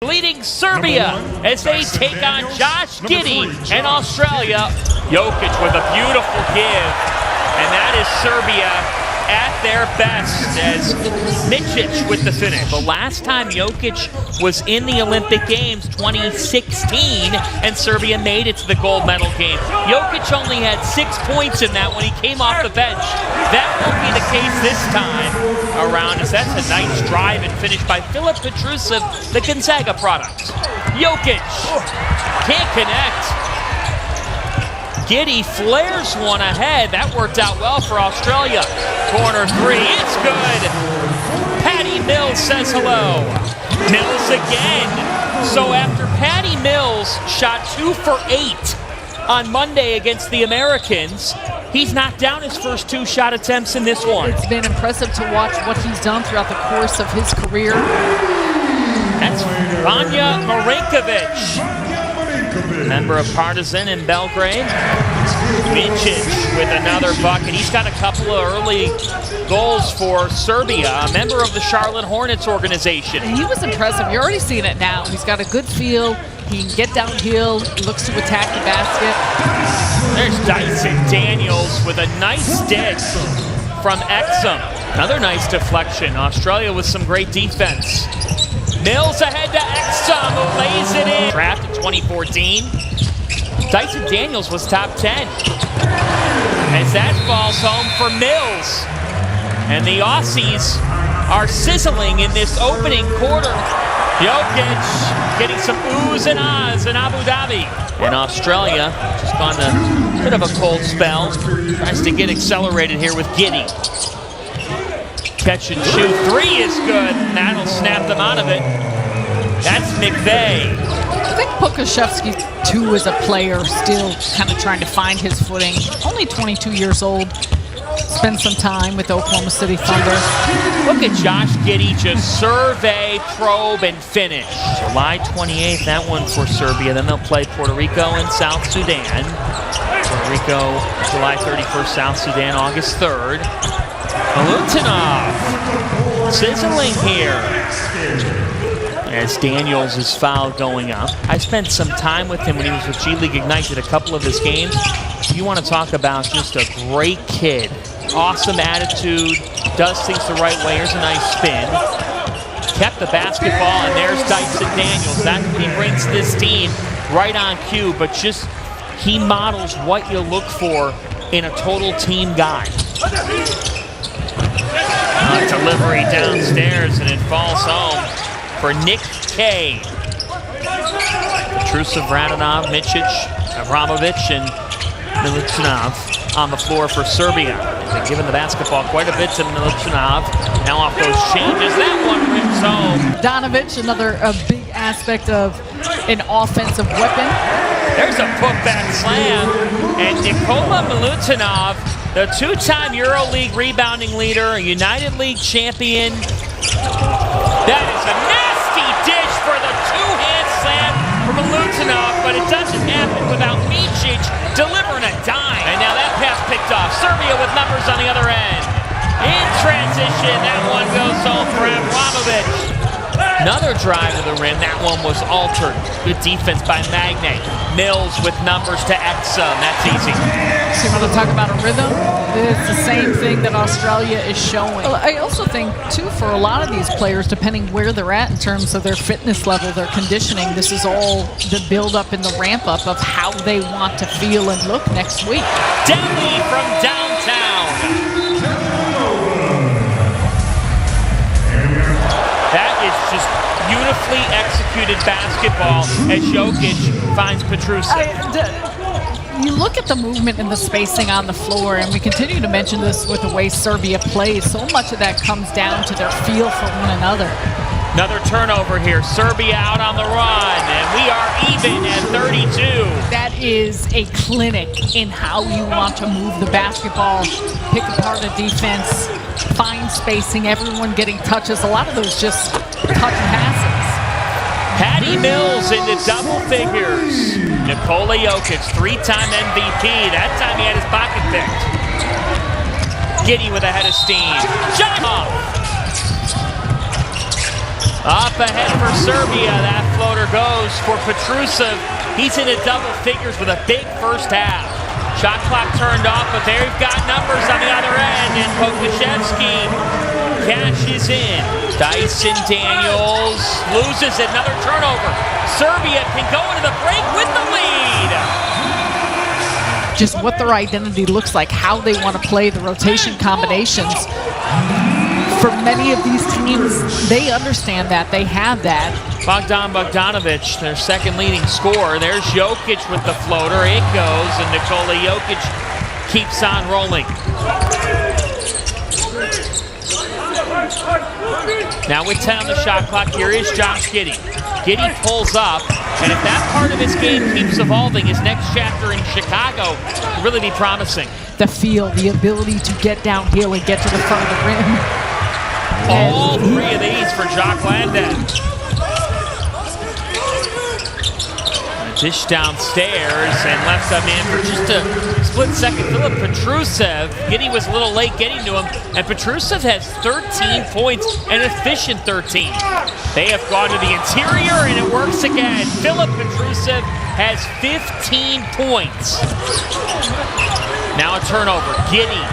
Leading Serbia as they take on Josh Giddey and Australia. Jokic with a beautiful give, and that is Serbia at their best as Micic with the finish. The last time Jokic was in the Olympic Games, 2016, and Serbia made it to the gold medal game. Jokic only had 6 points in that when he came off the bench. That won't be the case this time around, as that's a nice drive and finish by Filip Petrusev, the Gonzaga product. Jokic can't connect. Giddey flares one ahead. That worked out well for Australia. Corner three, it's good. Patty Mills says hello. Mills again. So after Patty Mills shot 2 for 8 on Monday against the Americans, he's knocked down his first 2 shot attempts in this one. It's been impressive to watch what he's done throughout the course of his career. That's Vanja Marinkovic, member of Partizan in Belgrade. Micic with another bucket. He's got a couple of early goals for Serbia, a member of the Charlotte Hornets organization. He was impressive. You're already seeing it now. He's got a good feel. He can get downhill, looks to attack the basket. There's Dyson Daniels with a nice dish from Exum. Another nice deflection. Australia with some great defense. Mills ahead to Exum, who lays it in. Drafted 2014. Dyson Daniels was top 10. As that falls home for Mills. And the Aussies are sizzling in this opening quarter. Jokic getting some oohs and ahs in Abu Dhabi. And Australia just gone a bit of a cold spell. Tries to get accelerated here with Giddey. Catch and shoot. 3 is good. And that'll snap them out of it. That's McVeigh. I think Pokashevsky, too, as a player, still kind of trying to find his footing. Only 22 years old. Spent some time with the Oklahoma City Thunder. Look at Josh Giddey just survey, probe, and finish. July 28th, that one for Serbia. Then they'll play Puerto Rico and South Sudan. Puerto Rico, July 31st, South Sudan, August 3rd. Milutinov sizzling here as Daniels is fouled going up. I spent some time with him when he was with G League Ignite, did a couple of his games. You want to talk about just a great kid. Awesome attitude, does things the right way. Here's a nice spin. Kept the basketball, and there's Dyson Daniels. He brings this team right on cue, but just he models what you look for in a total team guy. Delivery downstairs, and it falls home for Nick K. Petrusev, Radonov, Micic, Avramovic, and Milutinov on the floor for Serbia. They've given the basketball quite a bit to Milutinov. Now off those changes, that one rips home. Donovic, another big aspect of an offensive weapon. There's a putback slam, and Nikola Milutinov, the 2-time EuroLeague rebounding leader, a United League champion. That is a nasty dish for the 2-hand slam for Milutinov, but it doesn't happen without Micic delivering a dime. And now that pass picked off. Serbia with numbers on the other end. In transition, that one goes home for Avramovic. Another drive to the rim. That one was altered. Good defense by Magne. Mills with numbers to Exum. That's easy. So you want to talk about a rhythm? It's the same thing that Australia is showing. Well, I also think, too, for a lot of these players, depending where they're at in terms of their fitness level, their conditioning, this is all the build-up and the ramp-up of how they want to feel and look next week. Denley from downtown. That is just beautifully executed basketball as Jokic finds Petrusev. You look at the movement and the spacing on the floor, and we continue to mention this with the way Serbia plays. So much of that comes down to their feel for one another. Another turnover here. Serbia out on the run, and we are even at 32. That is a clinic in how you want to move the basketball, pick apart a defense, find spacing, everyone getting touches. A lot of those just touch passes. Patty Mills into double figures. Nikola Jokic, 3-time MVP. That time he had his pocket picked. Giddey with a head of steam. Shot off. Up ahead for Serbia. That floater goes for Petrusev. He's into double figures with a big first half. Shot clock turned off, but they've got numbers on the other end, and Pokuševski cashes in. Dyson Daniels loses another turnover. Serbia can go into the break with the lead. Just what their identity looks like, how they want to play the rotation combinations. For many of these teams, they understand that, they have that. Bogdan Bogdanovic, their second leading scorer. There's Jokic with the floater. It goes, and Nikola Jokic keeps on rolling. Now with 10 on the shot clock, here is Josh Giddey. Giddey pulls up, and if that part of his game keeps evolving, his next chapter in Chicago will really be promising. The feel, the ability to get downhill and get to the front of the rim. All three of these for Jock Landon. Dish downstairs and left a man for just a split second. Filip Petrusev. Giddey was a little late getting to him, and Petrusev has 13 points, an efficient 13. They have gone to the interior, and it works again. Filip Petrusev has 15 points. Now a turnover. Giddey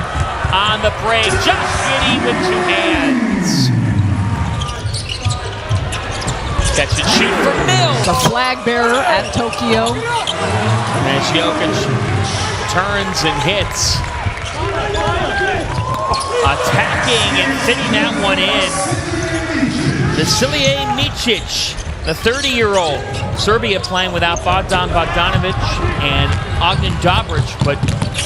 on the break. Josh Giddey with two hands. Catch and shoot for Mills. The flag bearer at Tokyo. As Jokic turns and hits. Attacking and fitting that one in. Vasilije Micic, the 30-year-old. Serbia playing without Bogdan Bogdanovic and Ognjen Dobric, but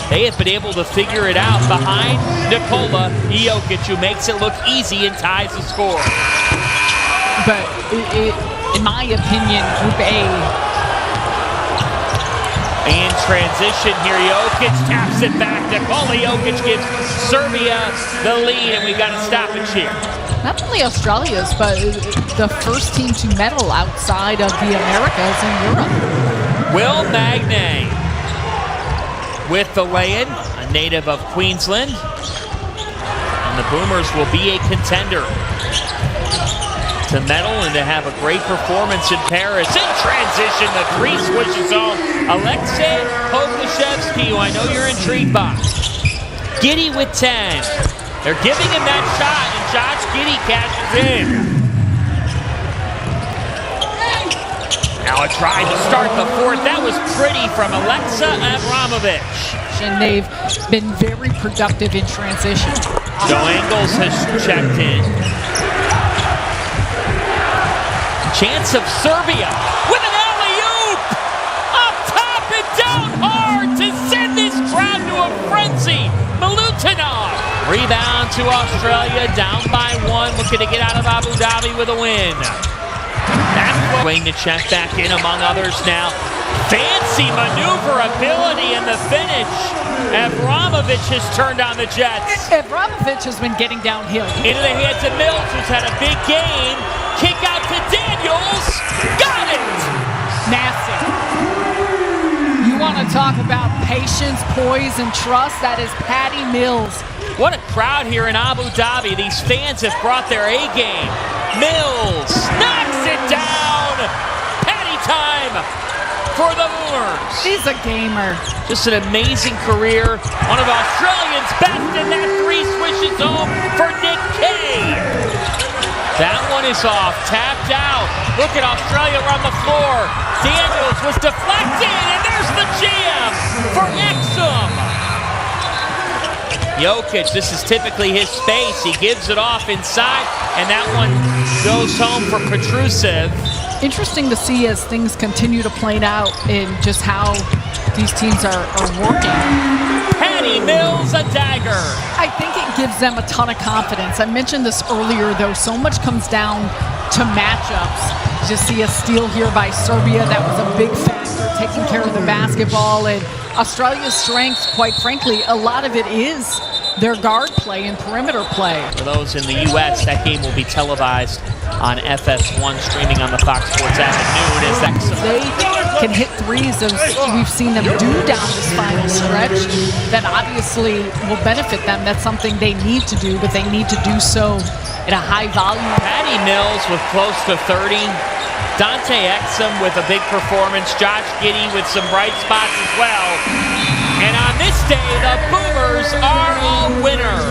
they have been able to figure it out behind Nikola Jokic, who makes it look easy and ties the score. But in my opinion, Group A. In transition here, Jokic taps it back. Nikola Jokic gives Serbia the lead, and we got a stoppage here. Not only Australia's, but the first team to medal outside of the Americas and Europe. Will Magnay with the lay-in, a native of Queensland. And the Boomers will be a contender to medal and to have a great performance in Paris. In transition, the three switches on. Alexei Pokuševski, who I know you're intrigued by. Giddey with 10. They're giving him that shot, and Josh Giddey cashes in. Now a try to start the fourth. That was pretty from Alexa Abramovic. And they've been very productive in transition. Joe Ingles has checked in. Chance of Serbia with an alley-oop! Up top and down hard to send this crowd to a frenzy. Milutinov. Rebound to Australia, down by one, looking to get out of Abu Dhabi with a win. That's waiting to check back in among others now. Fancy maneuverability in the finish. Abramovic has turned on the Jets. Abramovic has been getting downhill. Into the hands of Mills, who's had a big game. Kick out to Daniels. Got it! Massive. You want to talk about patience, poise, and trust? That is Patty Mills. What a crowd here in Abu Dhabi. These fans have brought their A-game. Mills knocks it down. Patty time for the Boomers. He's a gamer. Just an amazing career. One of Australians' best, and that three swishes home for Nick Kay. That one is off, tapped out. Look at Australia on the floor. Daniels was deflected, and there's the jam for Exum. Jokic, this is typically his space. He gives it off inside, and that one goes home for Petrusev. Interesting to see as things continue to play out in just how these teams are working. Patty Mills, a dagger. I think it gives them a ton of confidence. I mentioned this earlier, though. So much comes down to matchups. Just see a steal here by Serbia. That was a big factor, taking care of the basketball. And Australia's strength, quite frankly, a lot of it is their guard play and perimeter play. For those in the U.S., that game will be televised on FS1, streaming on the Fox Sports app at noon. They can hit threes, as we've seen them do down this final stretch, that obviously will benefit them. That's something they need to do, but they need to do so in a high volume. Patty Mills with close to 30. Dante Exum with a big performance. Josh Giddey with some bright spots as well. And on this day, the Boomers are a winner.